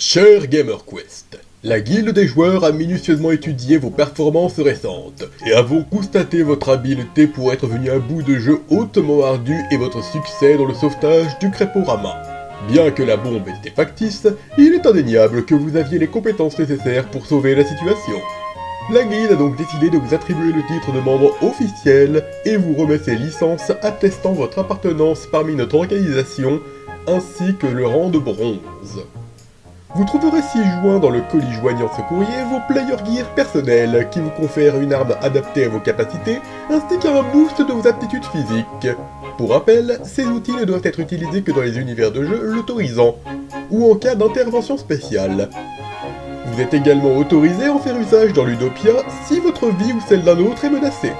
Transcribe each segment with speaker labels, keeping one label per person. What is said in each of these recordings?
Speaker 1: Cher GamerQuest, la guilde des joueurs a minutieusement étudié vos performances récentes, et avons constaté votre habileté pour être venu à bout de jeux hautement ardus et votre succès dans le sauvetage du Créporama. Bien que la bombe était factice, il est indéniable que vous aviez les compétences nécessaires pour sauver la situation. La guilde a donc décidé de vous attribuer le titre de membre officiel et vous remet ses licences attestant votre appartenance parmi notre organisation, ainsi que le rang de bronze. Vous trouverez ci-joint dans le colis joignant ce courrier vos player gear personnels qui vous confèrent une arme adaptée à vos capacités ainsi qu'un boost de vos aptitudes physiques. Pour rappel, ces outils ne doivent être utilisés que dans les univers de jeu l'autorisant, ou en cas d'intervention spéciale. Vous êtes également autorisé à en faire usage dans Ludopia si votre vie ou celle d'un autre est menacée.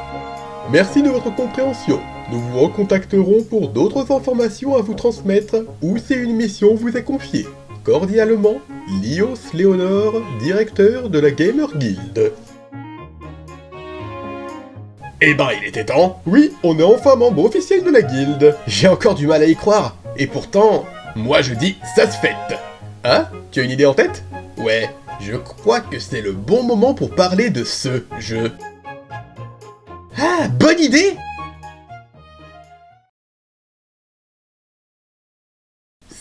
Speaker 1: Merci de votre compréhension. Nous vous recontacterons pour d'autres informations à vous transmettre ou si une mission vous est confiée. Cordialement, Lios Léonore, directeur de la Gamer Guild. Eh ben, il était temps. Oui, on est enfin membre officiel de la guilde. J'ai encore du mal à y croire. Et pourtant, moi je dis, ça se fête. Hein? Tu as une idée en tête? Ouais, je crois que c'est le bon moment pour parler de ce jeu. Ah, bonne idée!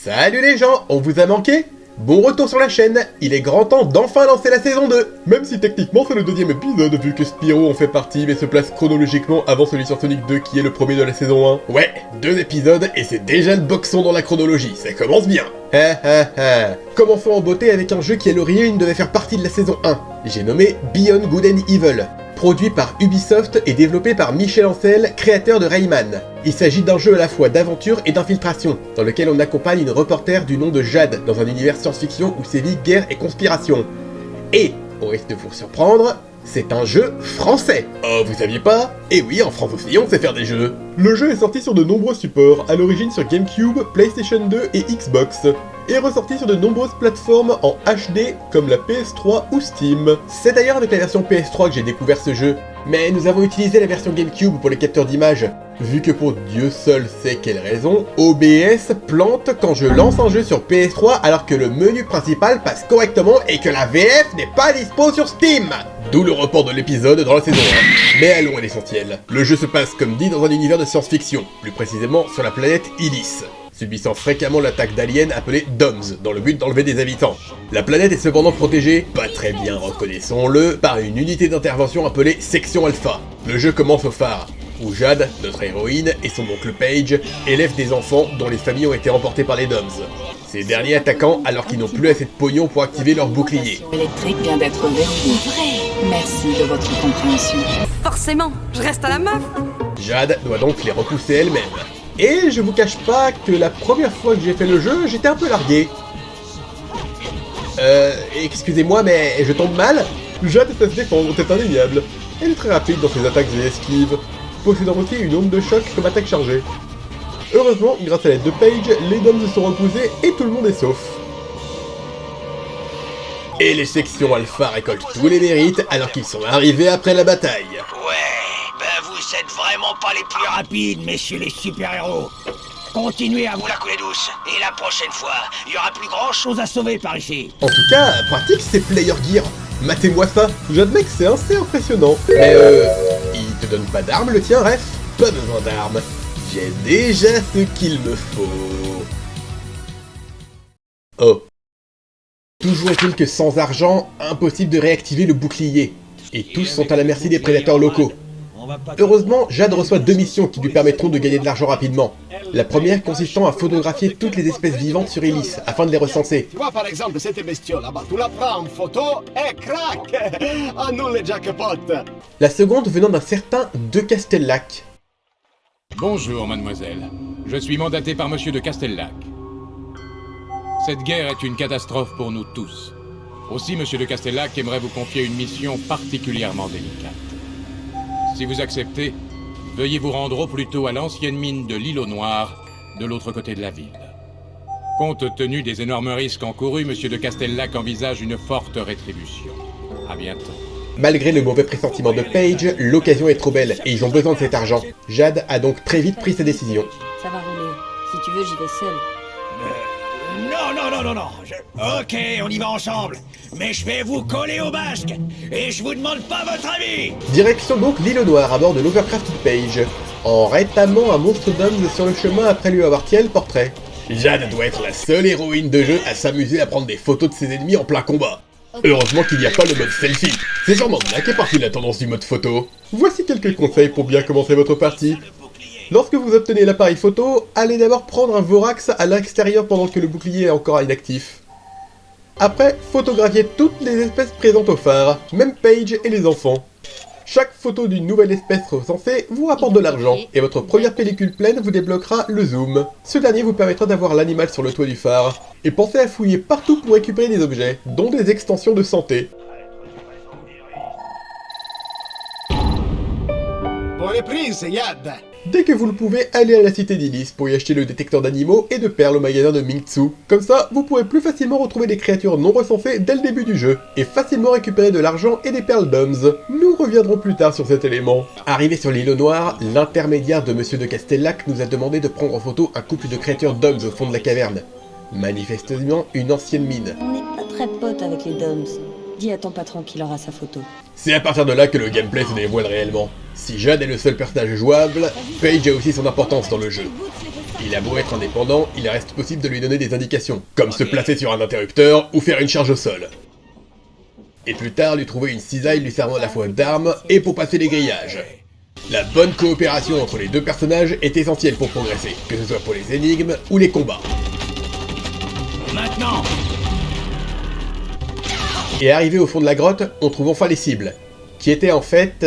Speaker 1: Salut les gens, on vous a manqué? Bon retour sur la chaîne, il est grand temps d'enfin lancer la saison 2. Même si techniquement c'est le deuxième épisode vu que Spyro en fait partie mais se place chronologiquement avant celui sur Sonic 2 qui est le premier de la saison 1. Ouais, 2 épisodes et c'est déjà le boxon dans la chronologie, ça commence bien. Commençons en beauté avec un jeu qui à l'origine devait faire partie de la saison 1. J'ai nommé Beyond Good and Evil. Produit par Ubisoft et développé par Michel Ancel, créateur de Rayman. Il s'agit d'un jeu à la fois d'aventure et d'infiltration, dans lequel on accompagne une reporter du nom de Jade dans un univers science-fiction où sévit guerre et conspiration. Et, au risque de vous surprendre, c'est un jeu français. Oh, vous saviez pas? Eh oui, en France aussi on sait faire des jeux. Le jeu est sorti sur de nombreux supports, à l'origine sur GameCube, PlayStation 2 et Xbox, et ressorti sur de nombreuses plateformes en HD comme la PS3 ou Steam. C'est d'ailleurs avec la version PS3 que j'ai découvert ce jeu, mais nous avons utilisé la version GameCube pour les capteurs d'images, vu que pour Dieu seul sait quelle raison, OBS plante quand je lance un jeu sur PS3 alors que le menu principal passe correctement et que la VF n'est pas dispo sur Steam. D'où le report de l'épisode dans la saison 1. Mais allons à l'essentiel. Le jeu se passe comme dit dans un univers de science-fiction, plus précisément sur la planète Illis, subissant fréquemment l'attaque d'aliens appelés DOMS, dans le but d'enlever des habitants. La planète est cependant protégée, pas très bien reconnaissons-le, par une unité d'intervention appelée Section Alpha. Le jeu commence au phare, où Jade, notre héroïne, et son oncle Paige élèvent des enfants dont les familles ont été emportées par les DOMS. Ces derniers attaquant alors qu'ils n'ont plus assez de pognon pour activer leur bouclier.
Speaker 2: L'électrique vient d'être verrouillée. Vrai. Merci de votre compréhension.
Speaker 3: Forcément, je reste à la meuf.
Speaker 1: Jade doit donc les repousser elle-même. Et je vous cache pas que la première fois que j'ai fait le jeu, j'étais un peu largué. Excusez-moi, mais je tombe mal? Jade est à se défendre, c'est indéniable. Elle est très rapide dans ses attaques et esquives, possédant aussi une onde de choc comme attaque chargée. Heureusement, grâce à l'aide de Paige, les DOMS se sont reposés et tout le monde est sauf. Et les sections Alpha récoltent tous les mérites alors qu'ils sont arrivés après la bataille.
Speaker 4: Ouais, ben vous êtes vraiment pas les plus rapides, messieurs les super-héros. Continuez à vous la couler douce, et la prochaine fois, il y aura plus grand chose à sauver par ici.
Speaker 1: En tout cas, pratique ces player gear. Matez-moi ça, j'admets que c'est assez impressionnant. Mais il te donne pas d'armes le tien, ref? Pas besoin d'armes. J'ai déjà ce qu'il me faut. Oh. Toujours est-il que sans argent, impossible de réactiver le bouclier. Et tous sont à la merci des prédateurs locaux. Heureusement, Jade reçoit 2 missions qui lui permettront de gagner de l'argent rapidement. La première consistant à photographier toutes les espèces vivantes sur Illis, afin de les recenser.
Speaker 5: Tu vois par exemple cette bestiole là-bas, tu la prends en photo et crac! À nous les jackpots!
Speaker 1: La seconde venant d'un certain De Castellac.
Speaker 6: Bonjour, mademoiselle. Je suis mandaté par monsieur de Castellac. Cette guerre est une catastrophe pour nous tous. Aussi, monsieur de Castellac aimerait vous confier une mission particulièrement délicate. Si vous acceptez, veuillez vous rendre au plus tôt à l'ancienne mine de l'îlot Noir, de l'autre côté de la ville. Compte tenu des énormes risques encourus, monsieur de Castellac envisage une forte rétribution. À bientôt.
Speaker 1: Malgré le mauvais pressentiment de Paige, l'occasion est trop belle et ils ont besoin de cet argent. Jade a donc très vite pris sa décision.
Speaker 2: Ça va rouler. Si tu veux, j'y vais seule.
Speaker 4: Non, non. Ok, on y va ensemble. Mais je vais vous coller au basque. Et je vous demande pas votre avis.
Speaker 1: Direction donc l'île Noire à bord de l'Overcrafted Page, en rétamant un monstre d'homme sur le chemin après lui avoir tiré le portrait. Jade doit être la seule héroïne de jeu à s'amuser à prendre des photos de ses ennemis en plein combat. Heureusement qu'il n'y a pas le mode selfie. C'est sûrement de là qu'est partie la tendance du mode photo. Voici quelques conseils pour bien commencer votre partie. Lorsque vous obtenez l'appareil photo, allez d'abord prendre un Vorax à l'extérieur pendant que le bouclier est encore inactif. Après, photographiez toutes les espèces présentes au phare, même Paige et les enfants. Chaque photo d'une nouvelle espèce recensée vous rapporte de l'argent, et votre première pellicule pleine vous débloquera le zoom. Ce dernier vous permettra d'avoir l'animal sur le toit du phare, et pensez à fouiller partout pour récupérer des objets, dont des extensions de santé.
Speaker 5: Bonne prise, Yad.
Speaker 1: Dès que vous le pouvez, allez à la cité d'Ilis pour y acheter le détecteur d'animaux et de perles au magasin de Mingtsu. Comme ça, vous pourrez plus facilement retrouver des créatures non recensées dès le début du jeu, et facilement récupérer de l'argent et des perles d'Oms. Nous reviendrons plus tard sur cet élément. Arrivé sur l'île Noire, l'intermédiaire de Monsieur de Castellac nous a demandé de prendre en photo un couple de créatures d'Oms au fond de la caverne. Manifestement une ancienne mine.
Speaker 7: On n'est pas très potes avec les Doms. Dis à ton patron qu'il aura sa photo.
Speaker 1: C'est à partir de là que le gameplay se dévoile réellement. Si Jade est le seul personnage jouable, Paige a aussi son importance dans le jeu. Il a beau être indépendant, il reste possible de lui donner des indications, comme se placer sur un interrupteur ou faire une charge au sol. Et plus tard, lui trouver une cisaille lui servant à la fois d'arme et pour passer les grillages. La bonne coopération entre les deux personnages est essentielle pour progresser, que ce soit pour les énigmes ou les combats.
Speaker 4: Maintenant.
Speaker 1: Et arrivé au fond de la grotte, on trouve enfin les cibles, qui étaient en fait...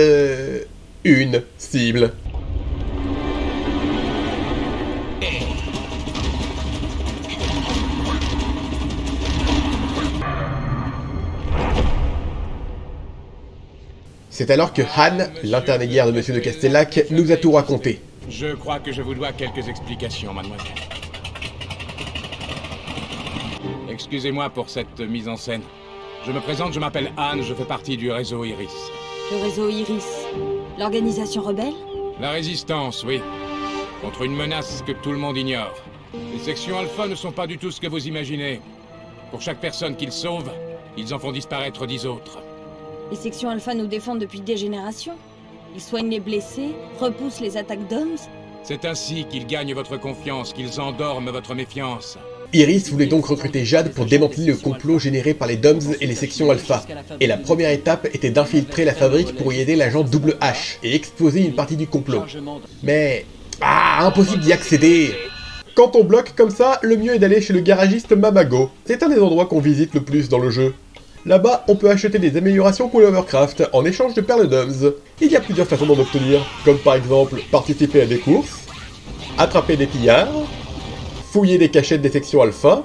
Speaker 1: une cible. C'est alors que Han, l'intermédiaire de Monsieur de Castellac, nous a tout raconté.
Speaker 6: Je crois que je vous dois quelques explications, mademoiselle. Excusez-moi pour cette mise en scène. Je me présente, je m'appelle Anne, je fais partie du réseau Iris.
Speaker 7: Le réseau Iris. L'organisation rebelle?
Speaker 6: La résistance, oui. Contre une menace que tout le monde ignore. Les sections alpha ne sont pas du tout ce que vous imaginez. Pour chaque personne qu'ils sauvent, ils en font disparaître 10 autres.
Speaker 7: Les sections alpha nous défendent depuis des générations. Ils soignent les blessés, repoussent les attaques d'Oms.
Speaker 6: C'est ainsi qu'ils gagnent votre confiance, qu'ils endorment votre méfiance.
Speaker 1: Iris voulait donc recruter Jade pour démanteler le complot généré par les Doms et les sections Alpha. Et la première étape était d'infiltrer la fabrique pour y aider l'agent Double H et exposer une partie du complot. Mais... impossible d'y accéder. Quand on bloque comme ça, le mieux est d'aller chez le garagiste Mamago. C'est un des endroits qu'on visite le plus dans le jeu. Là-bas, on peut acheter des améliorations pour l'Overcraft en échange de perles d'Oms. Il y a plusieurs façons d'en obtenir, comme par exemple participer à des courses, attraper des pillards, fouiller des cachettes des sections alpha,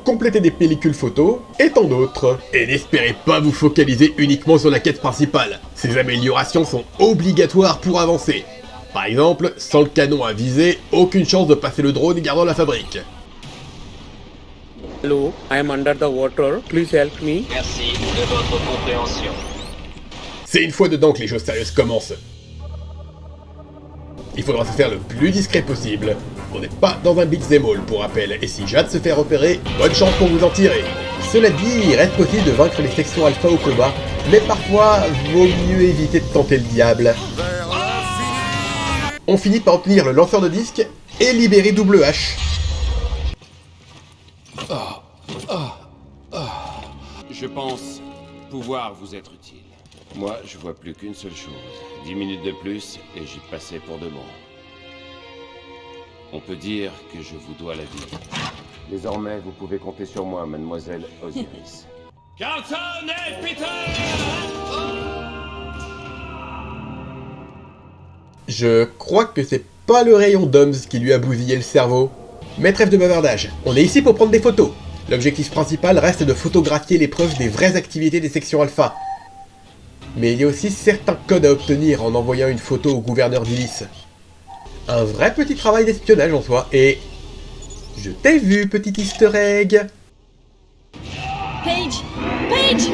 Speaker 1: compléter des pellicules photos, et tant d'autres. Et n'espérez pas vous focaliser uniquement sur la quête principale. Ces améliorations sont obligatoires pour avancer. Par exemple, sans le canon à viser, aucune chance de passer le drone gardant la fabrique.
Speaker 8: Hello, I am under the water. Please help me.
Speaker 9: Merci de votre compréhension.
Speaker 1: C'est une fois dedans que les choses sérieuses commencent. Il faudra se faire le plus discret possible. On n'est pas dans un beat'em all pour rappel, et si Jade se fait repérer, bonne chance pour vous en tirer. Cela dit, il reste possible de vaincre les sections alpha au combat, mais parfois, vaut mieux éviter de tenter le diable. On finit par obtenir le lanceur de disques et libérer Double H.
Speaker 10: Je pense pouvoir vous être utile. Moi, je vois plus qu'une seule chose. 10 minutes de plus, et j'y passais pour de bon. On peut dire que je vous dois la vie. Désormais, vous pouvez compter sur moi, mademoiselle Osiris.
Speaker 4: Carlton et Peter!
Speaker 1: Je crois que c'est pas le rayon d'Oms qui lui a bousillé le cerveau. Mais trêve de bavardage, on est ici pour prendre des photos. L'objectif principal reste de photographier les preuves des vraies activités des sections alpha. Mais il y a aussi certains codes à obtenir en envoyant une photo au gouverneur d'Ilis. Un vrai petit travail d'espionnage en soi, et... je t'ai vu, petit easter egg.
Speaker 7: Paige! Paige!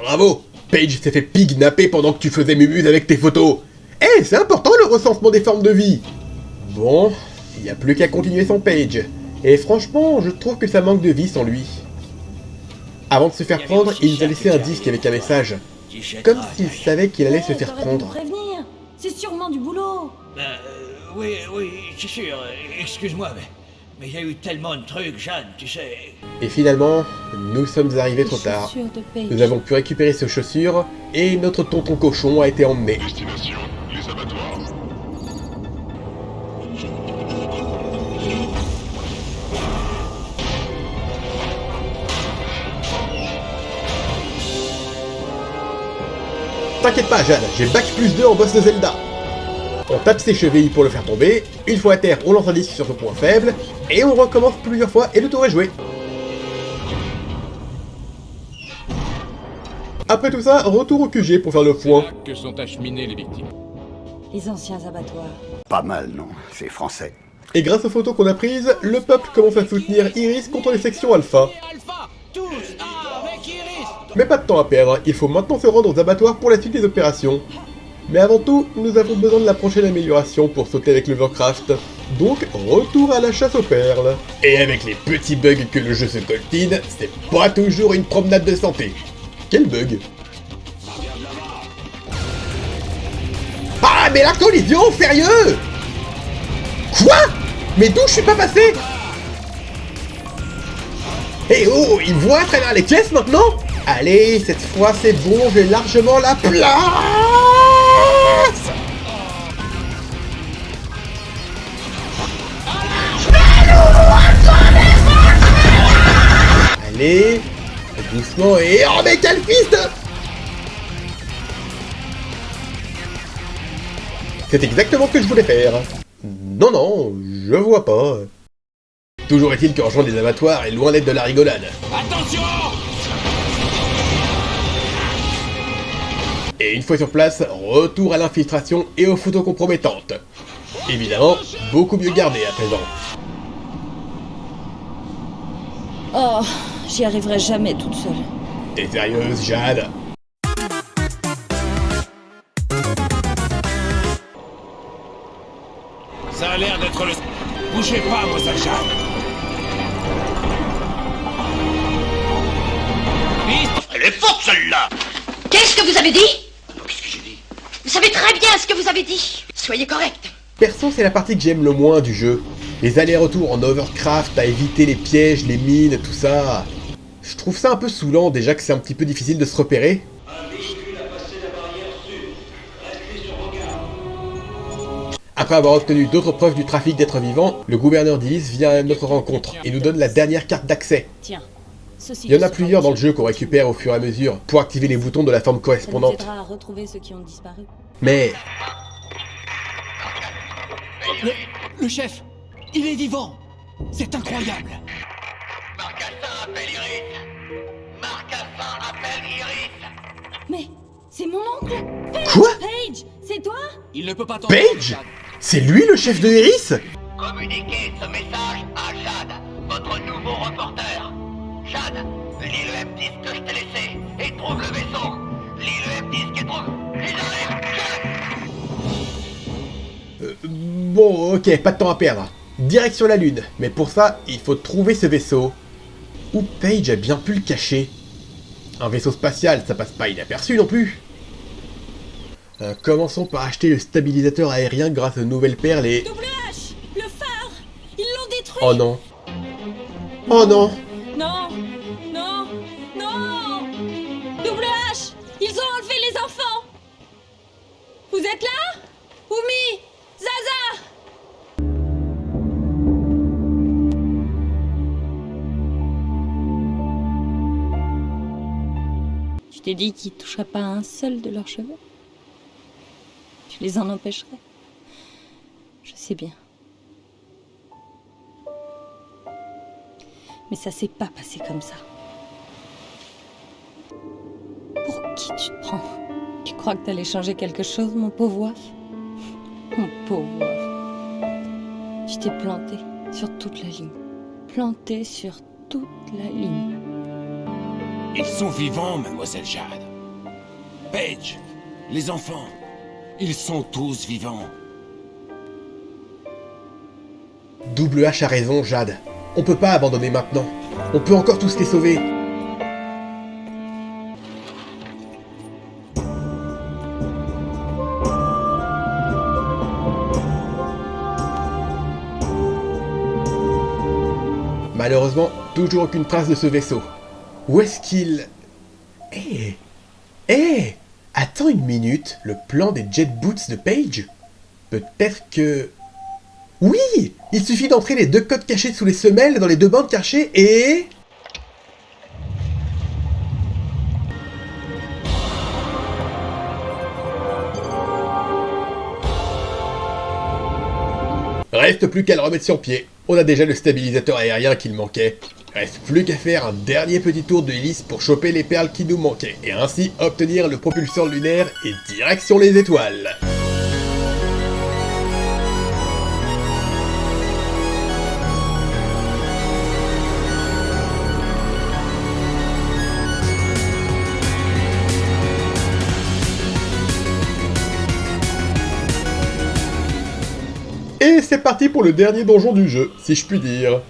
Speaker 1: Bravo! Paige s'est fait pignapper pendant que tu faisais mumuse avec tes photos. Eh, c'est important le recensement des formes de vie. Bon, il n'y a plus qu'à continuer sans Paige. Et franchement, je trouve que ça manque de vie sans lui. Avant de se faire prendre, il nous a laissé un disque avec un message. Comme s'il savait qu'il allait se faire prendre.
Speaker 7: Prévenir. C'est sûrement du boulot.
Speaker 4: Oui, c'est sûr. Excuse-moi, mais il y a eu tellement de trucs, Jeanne, tu sais.
Speaker 1: Et finalement, nous sommes arrivés trop tard. Nous avons pu récupérer ces chaussures, et notre tonton cochon a été emmené.
Speaker 11: Destination, les abattoirs.
Speaker 1: T'inquiète pas, Jeanne, j'ai bac +2 en boss de Zelda. On tape ses chevilles pour le faire tomber, une fois à terre, on lance un disque sur son point faible, et on recommence plusieurs fois et le tour est joué. Après tout ça, retour au QG pour faire le point.
Speaker 6: C'est là que sont acheminées les victimes.
Speaker 7: Les anciens abattoirs.
Speaker 5: Pas mal, non? C'est français.
Speaker 1: Et grâce aux photos qu'on a prises, le peuple commence à soutenir Iris contre les sections Alpha. Mais pas de temps à perdre, il faut maintenant se rendre aux abattoirs pour la suite des opérations. Mais avant tout, nous avons besoin de la prochaine amélioration pour sauter avec l'Overcraft. Donc, retour à la chasse aux perles. Et avec les petits bugs que le jeu se coltine, c'est pas toujours une promenade de santé. Quel bug? Ah, mais la collision, sérieux? Quoi? Mais d'où je suis pas passé? Eh oh, il voit à travers les pièces maintenant? Allez, cette fois c'est bon, j'ai largement la place. Allez, doucement et... Oh mais quel fils de... C'est exactement ce que je voulais faire. Non, je vois pas. Toujours est-il que rejoindre les abattoirs est loin d'être de la rigolade.
Speaker 4: Attention!
Speaker 1: Et une fois sur place, retour à l'infiltration et aux photos compromettantes. Évidemment, beaucoup mieux gardé à présent.
Speaker 7: Oh, j'y arriverai jamais toute seule.
Speaker 1: T'es sérieuse, Jade?
Speaker 4: Ça a l'air d'être le... Bougez pas, moi, ça Jade. Elle est forte, celle-là!
Speaker 12: Qu'est-ce que vous avez dit?
Speaker 4: Qu'est-ce que j'ai dit?
Speaker 12: Vous savez très bien ce que vous avez dit. Soyez correct.
Speaker 1: Perso, c'est la partie que j'aime le moins du jeu. Les allers-retours en Overcraft à éviter les pièges, les mines, tout ça. Je trouve ça un peu saoulant, déjà que c'est un petit peu difficile de se repérer. Après avoir obtenu d'autres preuves du trafic d'êtres vivants, le gouverneur d'Ilis vient à notre rencontre et nous donne la dernière carte d'accès.
Speaker 7: Tiens, ceci
Speaker 1: Il y en a plusieurs dans le jeu qu'on récupère au fur et à mesure pour activer les boutons de la forme correspondante.
Speaker 7: Ça nous aidera à retrouver ceux qui ont disparu.
Speaker 1: Mais...
Speaker 4: Le chef, il est vivant. C'est incroyable.
Speaker 12: Marcassin appelle Iris. Marcassin appelle Iris.
Speaker 7: Mais c'est mon oncle.
Speaker 1: Quoi?
Speaker 7: Paige, c'est toi?
Speaker 4: Il ne peut pas
Speaker 1: Paige? C'est lui le chef de Iris?
Speaker 12: Communiquez ce message à Jade, votre nouveau reporter. Jade, lis le M10 que je t'ai laissé et trouve le vaisseau. Lis le M10 et trouve... J'arrive, Jade.
Speaker 1: Bon, ok, pas de temps à perdre. Direction la Lune, mais pour ça, il faut trouver ce vaisseau. Où Paige a bien pu le cacher. Un vaisseau spatial, ça passe pas inaperçu non plus. Commençons par acheter le stabilisateur aérien grâce aux nouvelles perles et...
Speaker 7: WH, le phare, ils l'ont détruit.
Speaker 1: Oh non. Oh non.
Speaker 7: Non, non, non. WH, ils ont enlevé les enfants. Vous êtes là? Oumi, Zaza. Je t'ai dit qu'ils ne toucheraient pas un seul de leurs cheveux. Je les en empêcherai. Je sais bien. Mais ça s'est pas passé comme ça. Pour qui tu te prends? Tu crois que t'allais changer quelque chose, mon pauvre Waf? Mon pauvre Waf. Tu t'es planté sur toute la ligne. Planté sur toute la ligne.
Speaker 4: Ils sont vivants, mademoiselle Jade.
Speaker 10: Paige, les enfants, ils sont tous vivants.
Speaker 1: Double H a raison, Jade. On peut pas abandonner maintenant. On peut encore tous les sauver. Malheureusement, toujours aucune trace de ce vaisseau. Où est-ce qu'il... Attends une minute, le plan des jet boots de Paige? Peut-être que... Oui! Il suffit d'entrer les 2 codes cachés sous les semelles dans les 2 bandes cachées et... Reste plus qu'à le remettre sur pied. On a déjà le stabilisateur aérien qu'il manquait. Reste plus qu'à faire un dernier petit tour de hélice pour choper les perles qui nous manquaient, et ainsi obtenir le propulseur lunaire et direction les étoiles. Et c'est parti pour le dernier donjon du jeu, si je puis dire.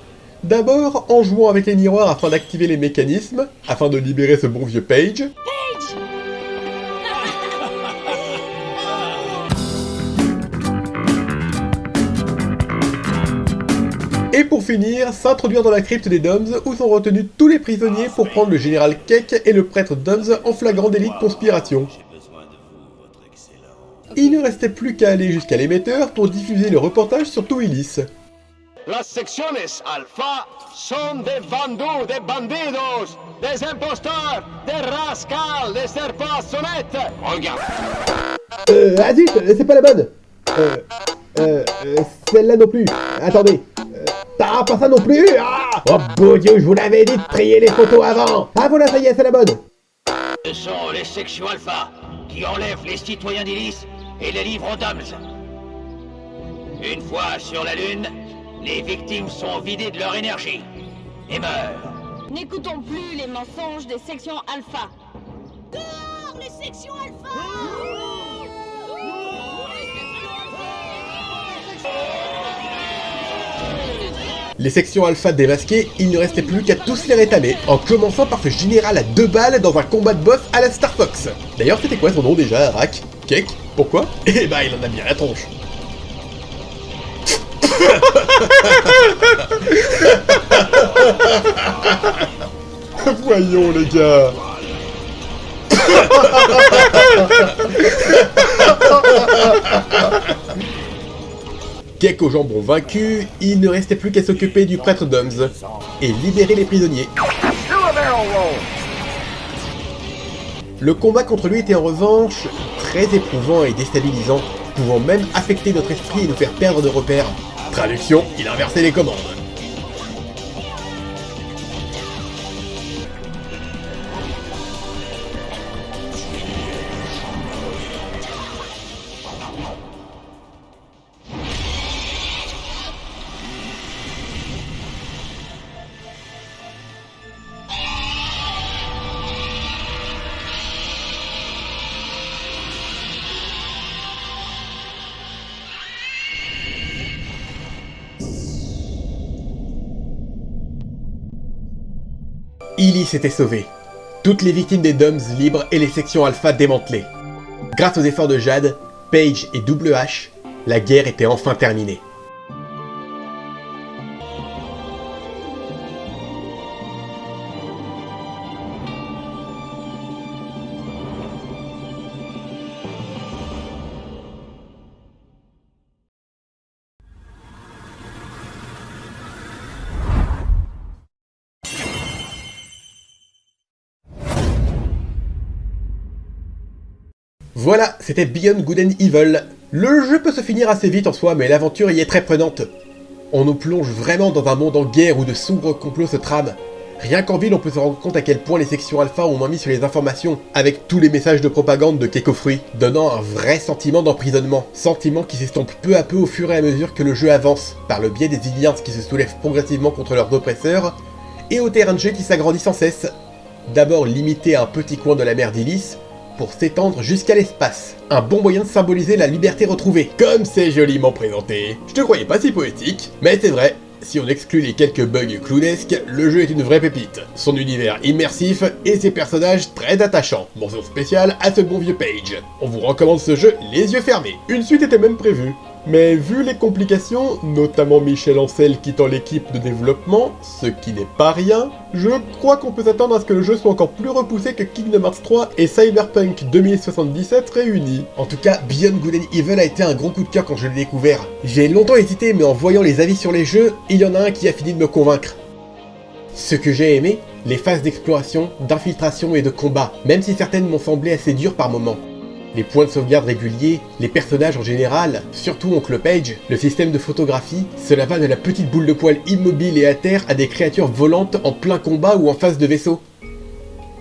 Speaker 1: D'abord, en jouant avec les miroirs afin d'activer les mécanismes, afin de libérer ce bon vieux Paige. Et pour finir, s'introduire dans la crypte des Doms où sont retenus tous les prisonniers pour prendre le général Keck et le prêtre Doms en flagrant délit de conspiration. Il ne restait plus qu'à aller jusqu'à l'émetteur pour diffuser le reportage sur Tuilis.
Speaker 5: Las secciones alfa son des vendus, des bandidos, des imposteurs, des rascals, des serpents-sonnettes.
Speaker 10: Regarde.
Speaker 1: Zut, c'est pas la bonne. Celle-là non plus. Attendez. Pas ça non plus. Ah, oh beau Dieu, je vous l'avais dit de trier les photos avant. Ah voilà, ça y est, c'est la bonne.
Speaker 4: Ce sont les sections alpha qui enlèvent les citoyens d'Ilis et les livrent aux Doms. Une fois sur la Lune, les victimes sont vidées de leur énergie et meurent.
Speaker 13: N'écoutons plus les mensonges des sections alpha. Dehors les sections alpha!
Speaker 1: Les sections alpha démasquées, il ne restait plus qu'à tous les rétamer, en commençant par ce général à 2 balles dans un combat de boss à la Star Fox. D'ailleurs, c'était quoi son nom déjà, Arak? Keck? Pourquoi? Eh bah, il en a bien la tronche. Voyons les gars. Keck au jambon vaincu, il ne restait plus qu'à s'occuper du prêtre Doms et libérer les prisonniers. Le combat contre lui était en revanche très éprouvant et déstabilisant, pouvant même affecter notre esprit et nous faire perdre de repères. Traduction, il a inversé les commandes. Illy s'était sauvé. Toutes les victimes des Doms libres et les sections alpha démantelées. Grâce aux efforts de Jade, Paige et Double H, la guerre était enfin terminée. Voilà, c'était Beyond Good and Evil. Le jeu peut se finir assez vite en soi, mais l'aventure y est très prenante. On nous plonge vraiment dans un monde en guerre où de sombres complots se trament. Rien qu'en ville, on peut se rendre compte à quel point les sections alpha ont mis sur les informations, avec tous les messages de propagande de Kekofruit, donnant un vrai sentiment d'emprisonnement. Sentiment qui s'estompe peu à peu au fur et à mesure que le jeu avance, par le biais des Illians qui se soulèvent progressivement contre leurs oppresseurs, et aux terrains de jeu qui s'agrandissent sans cesse. D'abord limité à un petit coin de la mer d'Ilis, pour s'étendre jusqu'à l'espace. Un bon moyen de symboliser la liberté retrouvée. Comme c'est joliment présenté. Je te croyais pas si poétique, mais c'est vrai. Si on exclut les quelques bugs clownesques, le jeu est une vraie pépite. Son univers immersif et ses personnages très attachants. Mention spéciale à ce bon vieux Page. On vous recommande ce jeu les yeux fermés. Une suite était même prévue. Mais vu les complications, notamment Michel Ancel quittant l'équipe de développement, ce qui n'est pas rien, je crois qu'on peut s'attendre à ce que le jeu soit encore plus repoussé que Kingdom Hearts 3 et Cyberpunk 2077 réunis. En tout cas, Beyond Good and Evil a été un gros coup de cœur quand je l'ai découvert. J'ai longtemps hésité, mais en voyant les avis sur les jeux, il y en a un qui a fini de me convaincre. Ce que j'ai aimé, les phases d'exploration, d'infiltration et de combat, même si certaines m'ont semblé assez dures par moments. Les points de sauvegarde réguliers, les personnages en général, surtout Oncle Page, le système de photographie, cela va de la petite boule de poil immobile et à terre à des créatures volantes en plein combat ou en face de vaisseau.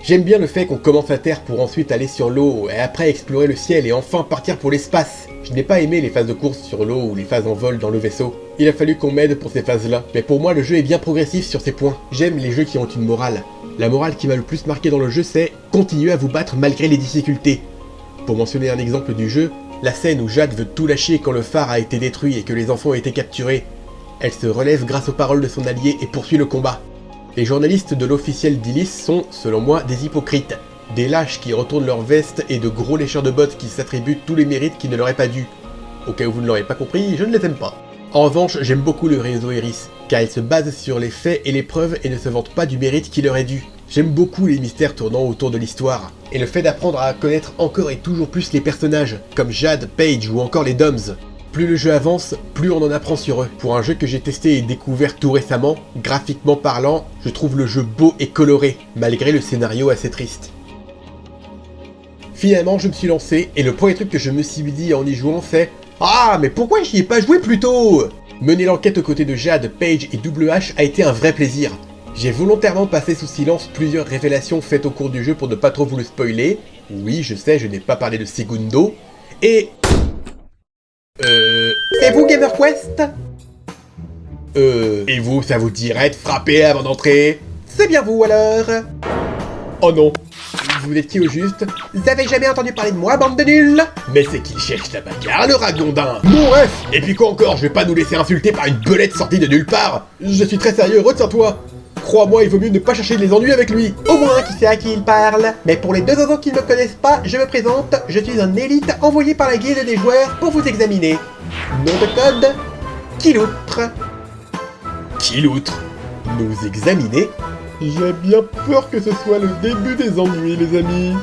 Speaker 1: J'aime bien le fait qu'on commence à terre pour ensuite aller sur l'eau, et après explorer le ciel et enfin partir pour l'espace. Je n'ai pas aimé les phases de course sur l'eau ou les phases en vol dans le vaisseau. Il a fallu qu'on m'aide pour ces phases-là, mais pour moi le jeu est bien progressif sur ces points. J'aime les jeux qui ont une morale. La morale qui m'a le plus marqué dans le jeu c'est « Continuez à vous battre malgré les difficultés ». Pour mentionner un exemple du jeu, la scène où Jade veut tout lâcher quand le phare a été détruit et que les enfants ont été capturés. Elle se relève grâce aux paroles de son allié et poursuit le combat. Les journalistes de l'officiel d'Illis sont, selon moi, des hypocrites. Des lâches qui retournent leur veste et de gros lécheurs de bottes qui s'attribuent tous les mérites qui ne leur aient pas dû. Au cas où vous ne l'aurez pas compris, je ne les aime pas. En revanche, j'aime beaucoup le réseau Iris, car il se base sur les faits et les preuves et ne se vante pas du mérite qui leur est dû. J'aime beaucoup les mystères tournant autour de l'histoire, et le fait d'apprendre à connaître encore et toujours plus les personnages, comme Jade, Page ou encore les Doms. Plus le jeu avance, plus on en apprend sur eux. Pour un jeu que j'ai testé et découvert tout récemment, graphiquement parlant, je trouve le jeu beau et coloré, malgré le scénario assez triste. Finalement, je me suis lancé, et le premier truc que je me suis dit en y jouant, c'est « Ah, mais pourquoi j'y ai pas joué plus tôt ?» Mener l'enquête aux côtés de Jade, Page et WH a été un vrai plaisir. J'ai volontairement passé sous silence plusieurs révélations faites au cours du jeu pour ne pas trop vous le spoiler. Oui, je sais, je n'ai pas parlé de Segundo. Et... C'est vous GamerQuest ? Et vous, ça vous dirait de frapper avant d'entrer ? C'est bien vous alors ? Oh non. Vous étiez au juste. Vous avez jamais entendu parler de moi, bande de nuls ? Mais c'est qu'il cherche la bagarre, le ragondin. Bon bref. Et puis quoi encore, je vais pas nous laisser insulter par une belette sortie de nulle part. Je suis très sérieux, retiens-toi. Crois-moi, il vaut mieux ne pas chercher les ennuis avec lui. Au moins, qui sait à qui il parle. Mais pour les deux autres qui ne me connaissent pas, je me présente. Je suis un élite envoyé par la guilde des joueurs pour vous examiner. Nom de code, Kiloutre. Kiloutre. Nous examiner ? J'ai bien peur que ce soit le début des ennuis, les amis.